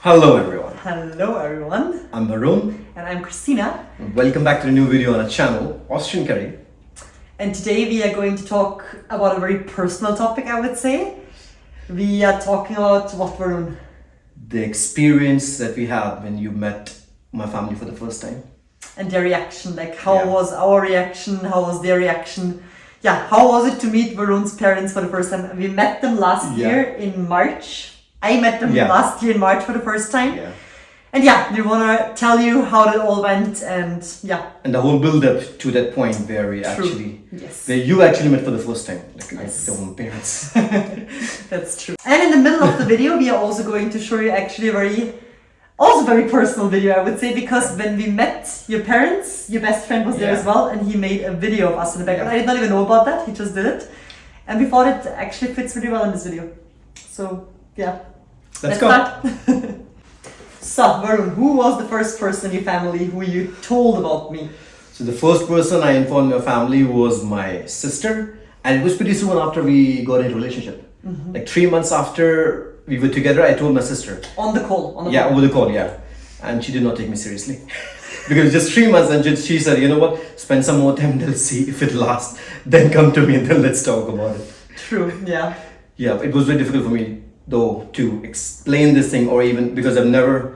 Hello everyone, Hello everyone, I'm Varun. and I'm Christina, Welcome back to a new video on our channel, Austrian Curry. and today we are going to talk about a very personal topic, I would say. We are talking about what, Varun? The experience that we had when you met my family for the first time. And their reaction, like how Yeah. was our reaction, how was their reaction? Yeah, how was it to meet Varun's parents for the first time? We met them last Yeah. year in March. I met them Yeah. last year in March for the first time. Yeah. And yeah, we want to tell you how that all went and yeah. And the whole build up to that point where we Yes. where you actually met for the first time, like Yes. your own parents. That's true. And in the middle of the video, we are also going to show you actually a very personal video, I would say, because when we met your parents, your best friend was there Yeah. as well, and he made a video of us in the background. Yeah. I did not even know about that, he just did it. And we thought it actually fits really well in this video. So, yeah. Let's go. start. So, Varun, who was the first person in your family who you told about me? So the first person I informed my family was my sister, and it was pretty soon after we got into a relationship. Like 3 months after we were together, I told my sister. On the call. Yeah, over the call, yeah. And she did not take me seriously. Because just 3 months and she said, you know what, spend some more time, let's see if it lasts. Then come to me and then let's talk about it. True, yeah. Yeah, it was very difficult for me though to explain this thing, or even because I've never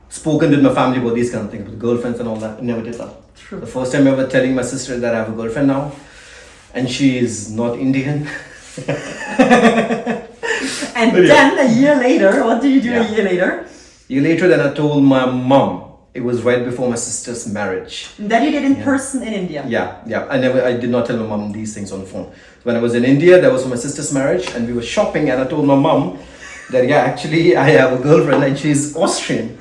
spoken with my family about these kind of things, with girlfriends and all that. I never did that. True. The first time ever telling my sister that I have a girlfriend now, and she is not Indian. And But yeah. then a year later, what did you do Yeah. a year later? Year later, then I told my mom. It was right before my sister's marriage. That you did in Yeah. person in India. Yeah. I did not tell my mom these things on the phone. When I was in India, that was for my sister's marriage, and we were shopping, and I told my mom that yeah, actually I have a girlfriend and she's Austrian.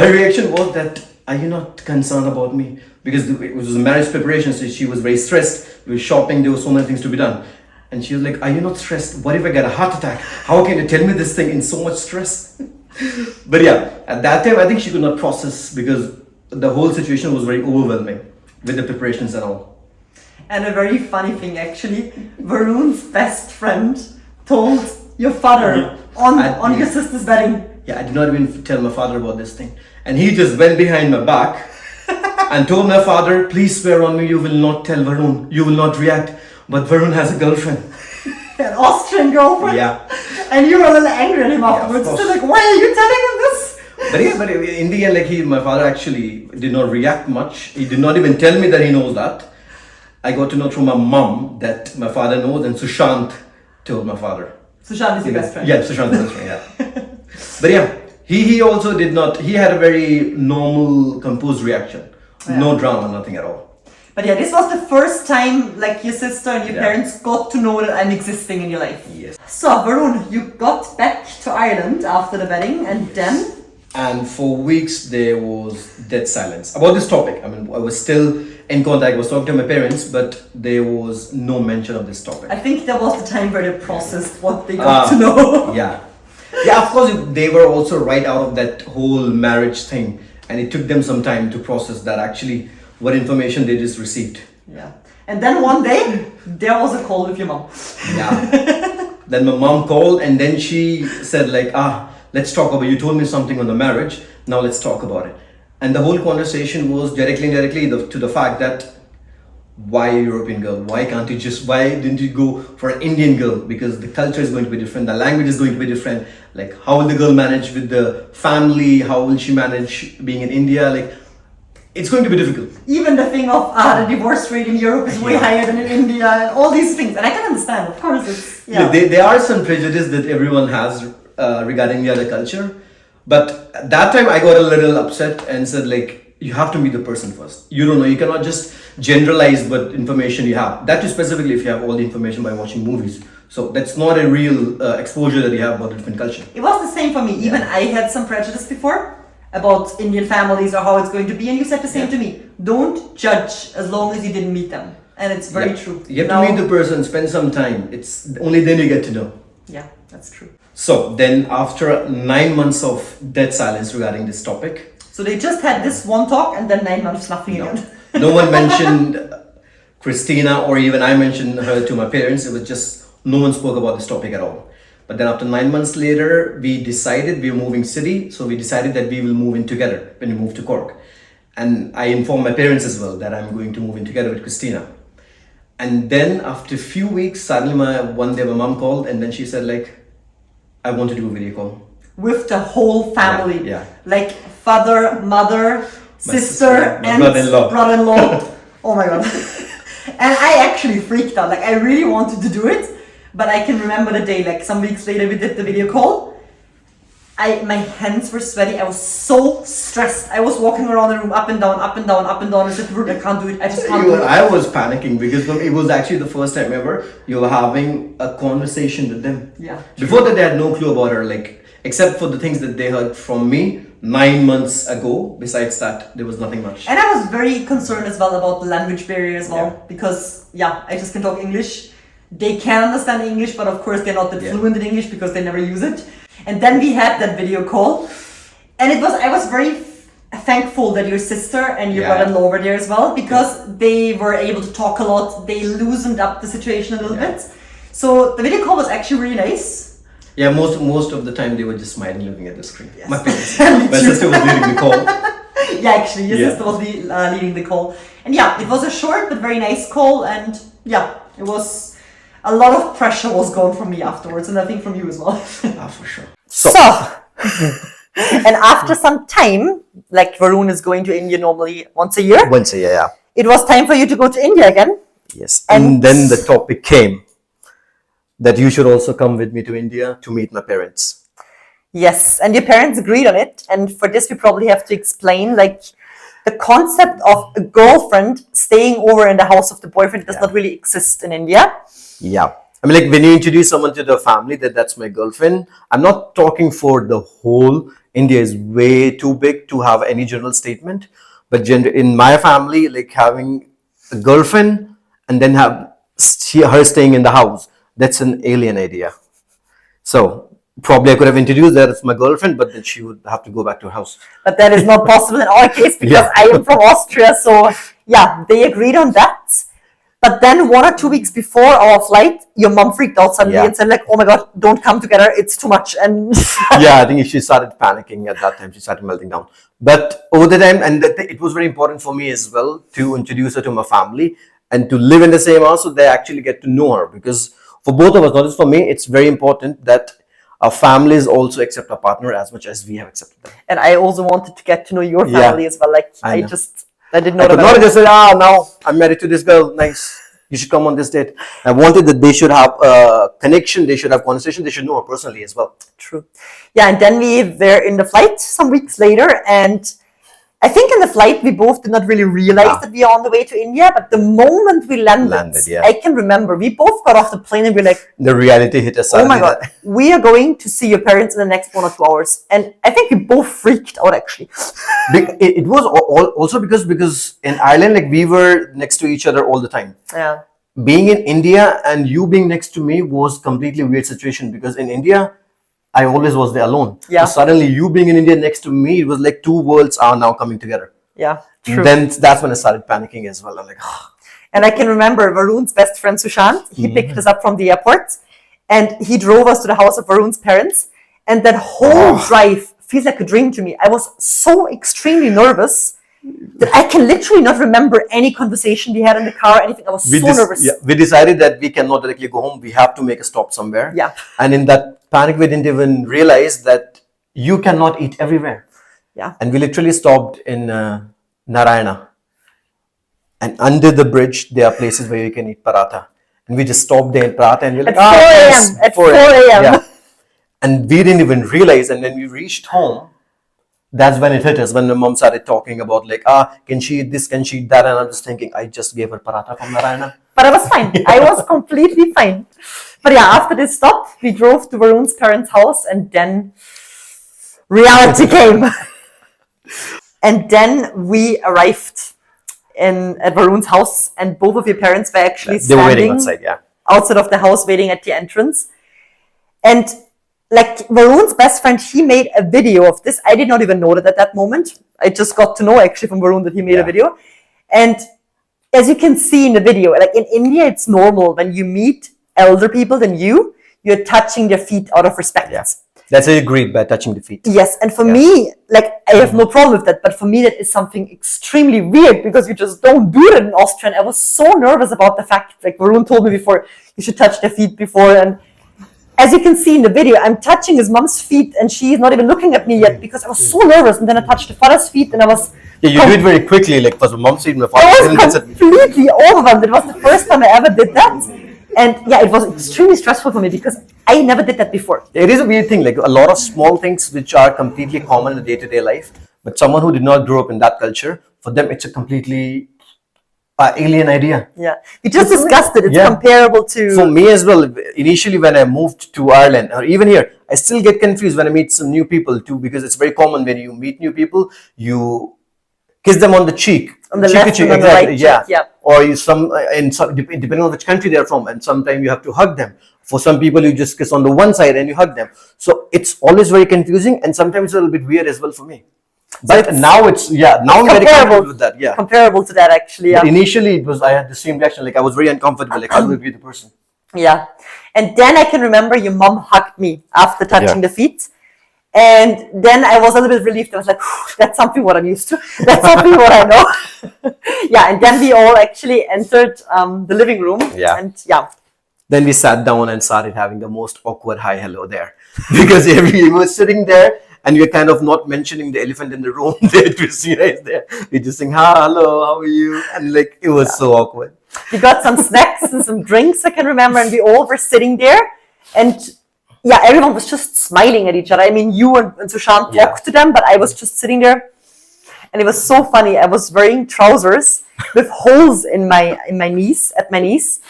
Her reaction was that, are you not concerned about me? Because it was a marriage preparation, so she was very stressed. We were shopping, there were so many things to be done. And she was like, are you not stressed? What if I get a heart attack? How can you tell me this thing in so much stress? But yeah, at that time, I think she could not process because the whole situation was very overwhelming with the preparations and all. And a very funny thing actually, Varun's best friend told your father Yeah. on your sister's wedding. Yeah, I did not even tell my father about this thing. And he just went behind my back and told my father, please swear on me, you will not tell Varun, you will not react. But Varun has a girlfriend. An Austrian girlfriend. Yeah. And you were a little angry at him afterwards. course. So like, why are you telling him this? But in the end, like my father actually did not react much. He did not even tell me that he knows that. I got to know through my mom that my father knows, and Sushant told my father. Sushant is your best friend. Yeah, Sushant is best friend, yeah. But yeah, he also did not, he had a very normal, composed reaction. Yeah. No drama, nothing at all. But yeah, this was the first time like your sister and your Yeah. parents got to know that I'm existing in your life. Yes. So Varun, you got back to Ireland after the wedding, and then And for weeks there was dead silence about this topic. I mean, I was still in contact, I was talking to my parents, but there was no mention of this topic. I think that was the time where they processed what they got to know. Yeah. Yeah, of course, they were also right out of that whole marriage thing, and it took them some time to process that actually what information they just received. Yeah. And then one day there was a call with your mom. Yeah. Then my mom called, and then she said like, let's talk about, you told me something on the marriage, now let's talk about it. And the whole conversation was directly to the fact that why a European girl? Why didn't you go for an Indian girl? Because the culture is going to be different, the language is going to be different. Like, how will the girl manage with the family? How will she manage being in India? Like, it's going to be difficult. Even the thing of the divorce rate in Europe is way Yeah. higher than in India, and all these things. And I can understand, of course, it's yeah. There are some prejudice that everyone has regarding the other culture. But at that time I got a little upset and said like, you have to meet the person first. You don't know, you cannot just generalize what information you have. That too specifically if you have all the information by watching movies. So that's not a real exposure that you have about a different culture. It was the same for me. Even I had some prejudice before about Indian families or how it's going to be, and you said the same to me. Don't judge as long as you didn't meet them. And it's very true. You have Now- to meet the person, spend some time. It's only then you get to know. Yeah, that's true. So then after 9 months of dead silence regarding this topic, So they just had this one talk and then 9 months nothing again. no one mentioned Christina, or even I mentioned her to my parents. It was just no one spoke about this topic at all. But then after 9 months later, we decided we were moving city. So we decided that we will move in together when we moved to Cork. And I informed my parents as well that I'm going to move in together with Christina. And then after a few weeks, suddenly one day my mom called and then she said like, I want to do a video call. With the whole family. Yeah. Like father, mother, My sister, my and brother-in-law. Oh my God. And I actually freaked out. Like I really wanted to do it, but I can remember the day, like some weeks later we did the video call. My hands were sweaty. I was so stressed. I was walking around the room up and down, up and down, up and down. I said, I can't do it. I just can't do it. I was panicking because it was actually the first time ever you were having a conversation with them. Yeah. Before that, they had no clue about her, like, except for the things that they heard from me 9 months ago. Besides that, there was nothing much. And I was very concerned as well about the language barrier as well. Yeah. Because, I just can talk English. They can understand English, but of course they're not that fluent in English because they never use it. And then we had that video call, and I was very thankful that your sister and your brother-in-law were there as well, because they were able to talk a lot. They loosened up the situation a little bit. So the video call was actually really nice. Yeah, most of the time they were just smiling, looking at the screen. Yes. My parents. My sister was leading the call. Yeah, actually, your sister was leading the call. And it was a short but very nice call, and it was a lot of pressure was gone from me afterwards, and I think from you as well. For sure. So, and after some time, like Varun is going to India normally once a year. Once a year, yeah. It was time for you to go to India again. Yes. And then the topic came that you should also come with me to India to meet my parents. Yes, and your parents agreed on it. And for this, we probably have to explain, like, the concept of a girlfriend staying over in the house of the boyfriend does not really exist in India. Yeah. I mean, like when you introduce someone to the family that's my girlfriend, I'm not talking for the whole. India is way too big to have any general statement. But in my family, like having a girlfriend and then have her staying in the house, that's an alien idea. So probably I could have introduced her as my girlfriend, but then she would have to go back to her house. But that is not possible in our case because I am from Austria. So they agreed on that. But then 1 or 2 weeks before our flight, your mom freaked out suddenly and said like, oh my God, don't come together. It's too much. And I think she started panicking at that time. She started melting down. But over the time, and it was very important for me as well to introduce her to my family and to live in the same house so they actually get to know her. Because for both of us, not just for me, it's very important that our families also accept our partner as much as we have accepted them. And I also wanted to get to know your family as well. Like I didn't know. I could not just say, now I'm married to this girl. Nice. You should come on this date. I wanted that they should have a connection. They should have conversation. They should know her personally as well. True. Yeah. And then we were in the flight some weeks later. And I think in the flight, we both did not really realize that we are on the way to India. But the moment we landed, I can remember we both got off the plane and we were like, the reality hit us. Oh my God, we are going to see your parents in the next 1 or 2 hours. And I think we both freaked out actually. It was also because in Ireland, like we were next to each other all the time. Yeah. Being in India and you being next to me was completely weird situation because in India, I always was there alone. Yeah. So suddenly you being in India next to me, it was like two worlds are now coming together. Yeah, true. Then that's when I started panicking as well. I'm like, And I can remember Varun's best friend Sushant. He picked us up from the airport and he drove us to the house of Varun's parents. And that whole drive feels like a dream to me. I was so extremely nervous that I can literally not remember any conversation we had in the car or anything. I was so nervous. Yeah, we decided that we cannot directly go home. We have to make a stop somewhere. Yeah. And in that panic, we didn't even realize that you cannot eat everywhere. Yeah. And we literally stopped in Narayana. And under the bridge, there are places where you can eat paratha. And we just stopped there in paratha and we're like, at 4 a.m. Yeah. And we didn't even realize. And when we reached home, that's when it hit us. When my mom started talking about like, can she eat this, can she eat that? And I'm just thinking, I just gave her paratha from Narayana. But I was fine. I was completely fine. But yeah, after this stop, we drove to Varun's parents' house and then reality came. And then we arrived at Varun's house and both of your parents were actually they were waiting standing outside, outside of the house waiting at the entrance. And like Varun's best friend, he made a video of this. I did not even know that at that moment. I just got to know actually from Varun that he made a video. And as you can see in the video, like in India, it's normal when you meet elder people than you you're touching their feet out of respect. Yeah. That's how you greet, by touching the feet. Yes, and for me, like, I have no problem with that, but for me that is something extremely weird because you just don't do it in Austria. And I was so nervous about the fact, like Varun told me before, you should touch their feet before. And as you can see in the video, I'm touching his mom's feet and she's not even looking at me yet because I was so nervous. And then I touched the father's feet and I was... Yeah, you do it very quickly, like for the mom's feet and the father's feet. I was completely overwhelmed. It was the first time I ever did that. And yeah, it was extremely stressful for me because I never did that before. It is a weird thing, like a lot of small things which are completely common in the day-to-day life, but someone who did not grow up in that culture, for them it's a completely alien idea. Yeah, we just discussed it. It's comparable to... For me as well, initially when I moved to Ireland, or even here, I still get confused when I meet some new people too, because it's very common when you meet new people, you kiss them on the cheek. On the left and on the right cheek, yeah. Or depending on which country they're from, and sometimes you have to hug them. For some people, you just kiss on the one side and you hug them. So it's always very confusing and sometimes a little bit weird as well for me. But now I'm very comfortable with that. Yeah, comparable to that actually. Yeah. But initially, I had the same reaction. Like I was very uncomfortable. Like how would be the person? Yeah, and then I can remember your mom hugged me after touching the feet. And then I was a little bit relieved. I was like, that's something what I'm used to. That's something what I know. Yeah, and then we all actually entered the living room. Yeah. And yeah. Then we sat down and started having the most awkward hi hello there. Because we were sitting there and we were kind of not mentioning the elephant in the room. There, Christina is there. We just saying, hello, how are you? And like, it was so awkward. We got some snacks and some drinks, I can remember. And we all were sitting there. And yeah, everyone was just smiling at each other. I mean, you and Sushant talked to them, but I was just sitting there. And it was so funny. I was wearing trousers with holes in my knees, at my knees.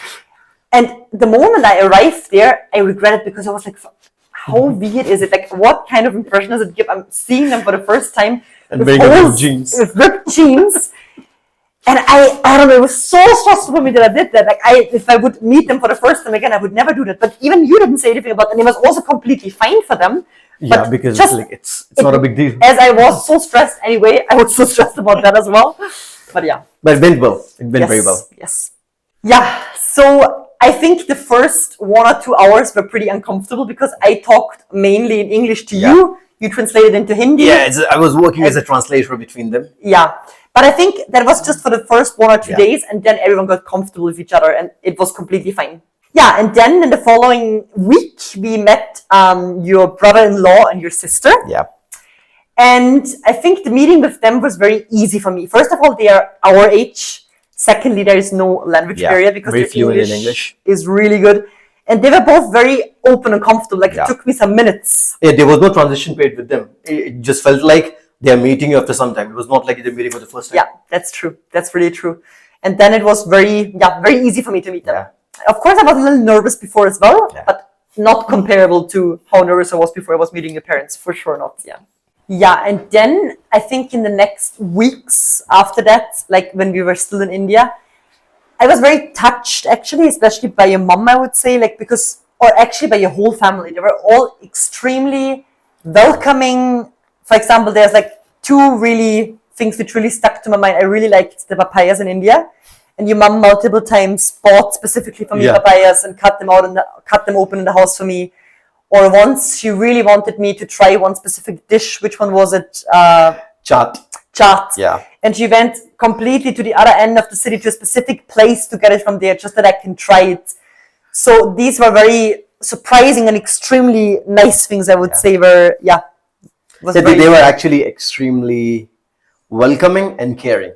And the moment I arrived there, I regretted because I was like, how weird is it? Like, what kind of impression does it give? I'm seeing them for the first time. And wearing ripped jeans. With ripped jeans. And I don't know, it was so stressful for me that I did that. Like, if I would meet them for the first time again, I would never do that. But even you didn't say anything about it. And it was also completely fine for them. Yeah, because it's not a big deal. As I was so stressed anyway, I was so stressed about that as well. But yeah. But it went well. It went very well. Yes. Yeah, so I think the first 1 or 2 hours were pretty uncomfortable because I talked mainly in English to you. You translated into Hindi. Yeah, I was working as a translator between them. Yeah. But I think that was just for the first 1 or 2 days, and then everyone got comfortable with each other, and it was completely fine. Yeah, and then in the following week, we met your brother-in-law and your sister. Yeah. And I think the meeting with them was very easy for me. First of all, they are our age. Secondly, there is no language barrier because very their fluent in English is really good. And they were both very open and comfortable. Like, it took me some minutes. Yeah, there was no transition period with them. It just felt like they are meeting you after some time. It was not like they're meeting for the first time. Yeah, that's true. That's really true. And then it was very easy for me to meet them. Yeah. Of course, I was a little nervous before as well, but not comparable to how nervous I was before I was meeting your parents. For sure not, Yeah, and then I think in the next weeks after that, like when we were still in India, I was very touched actually, especially by your mom, I would say, or actually by your whole family. They were all extremely welcoming. For example, there's like 2 really things which really stuck to my mind. I really liked the papayas in India. And your mom multiple times bought specifically for me papayas and cut them open in the house for me. Or once she really wanted me to try one specific dish. Which one was it? Chaat. Yeah. And she went completely to the other end of the city to a specific place to get it from there, just that I can try it. So these were very surprising and extremely nice things, I would say, they were actually extremely welcoming and caring.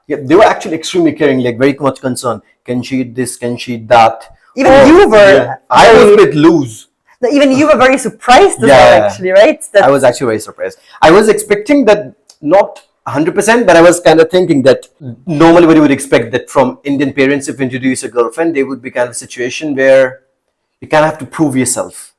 Yeah, they were actually extremely caring, like very much concerned. Can she eat this? Can she eat that? Even you were. I was a bit loose. Even you were very surprised as well, actually, right? I was actually very surprised. I was expecting that, not 100%, but I was kind of thinking that normally what you would expect that from Indian parents, if you introduce a girlfriend, they would be kind of a situation where you kind of have to prove yourself.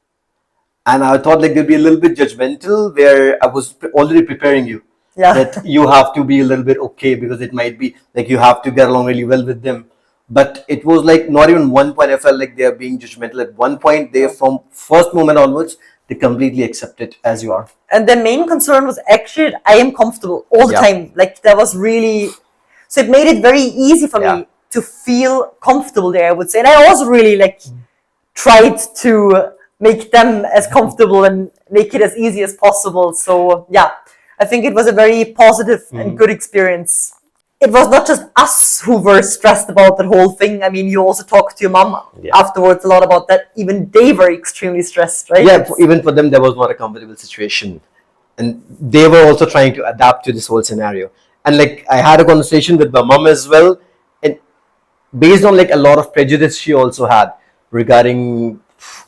And I thought like they'd be a little bit judgmental, where I was already preparing you. That you have to be a little bit okay, because it might be like you have to get along really well with them. But it was like not even one point I felt like they are being judgmental. At one point, they from first moment onwards, they completely accept it as you are. And the main concern was actually I am comfortable all the time. Like that was really, so it made it very easy for me to feel comfortable there, I would say. And I also really like tried to make them as comfortable and make it as easy as possible. So yeah, I think it was a very positive and good experience. It was not just us who were stressed about that whole thing. I mean, you also talked to your mom afterwards a lot about that. Even they were extremely stressed, right? Yeah, even for them, there was not a comfortable situation. And they were also trying to adapt to this whole scenario. And like, I had a conversation with my mom as well. And based on like a lot of prejudice she also had regarding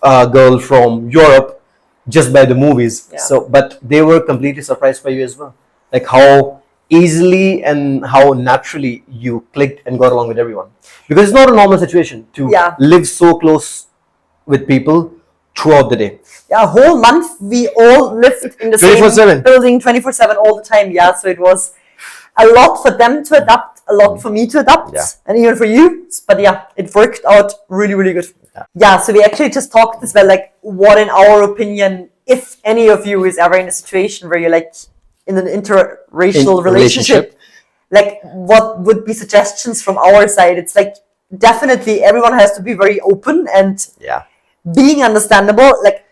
a girl from Europe just by the movies. Yeah. So, but they were completely surprised by you as well. Like how easily and how naturally you clicked and got along with everyone. Because it's not a normal situation to live so close with people throughout the day. Yeah, a whole month we all lived in the same building 24/7 all the time. Yeah, so it was a lot for them to adapt, a lot for me to adapt, and even for you. But yeah, it worked out really, really good. Yeah, so we actually just talked as well, like what in our opinion, if any of you is ever in a situation where you're like in an interracial relationship, like what would be suggestions from our side? It's like definitely everyone has to be very open and being understandable, like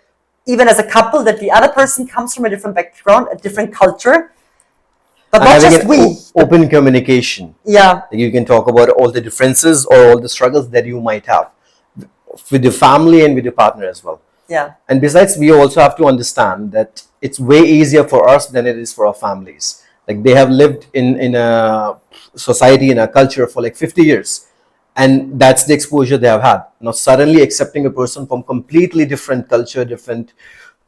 even as a couple, that the other person comes from a different background, a different culture, but not just we. Open communication. Yeah. You can talk about all the differences or all the struggles that you might have with your family and with your partner as well. Yeah. And besides, we also have to understand that it's way easier for us than it is for our families. Like they have lived in a society, in a culture for like 50 years. And that's the exposure they have had. Now suddenly accepting a person from completely different culture, different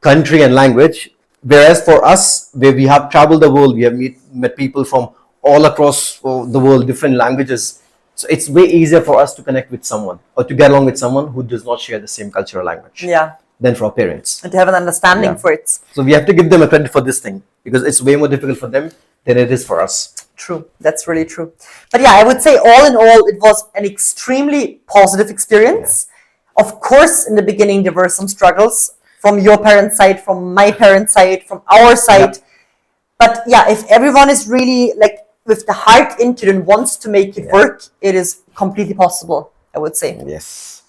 country and language. Whereas for us, where we have traveled the world, we have met people from all across the world, different languages. So it's way easier for us to connect with someone or to get along with someone who does not share the same cultural language than for our parents. And to have an understanding for it. So we have to give them a credit for this thing because it's way more difficult for them than it is for us. True. That's really true. But yeah, I would say all in all, it was an extremely positive experience. Yeah. Of course, in the beginning, there were some struggles from your parents' side, from my parents' side, from our side. Yeah. But yeah, if everyone is really like with the heart into it and wants to make it work, it is completely possible, I would say. Yes.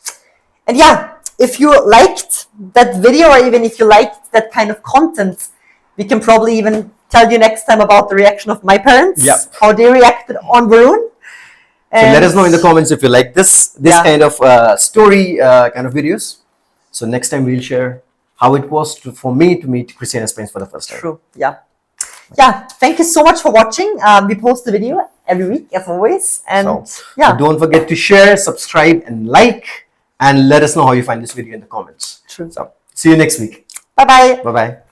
And yeah, if you liked that video or even if you liked that kind of content, we can probably even tell you next time about the reaction of my parents, how they reacted on Varun. So let us know in the comments if you like this kind of story kind of videos. So next time we'll share how it was for me to meet Christina Spain for the first time. True, yeah. Yeah, thank you so much for watching. We post the video every week as always. And so don't forget to share, subscribe and like and let us know how you find this video in the comments. True. So see you next week. Bye-bye. Bye-bye.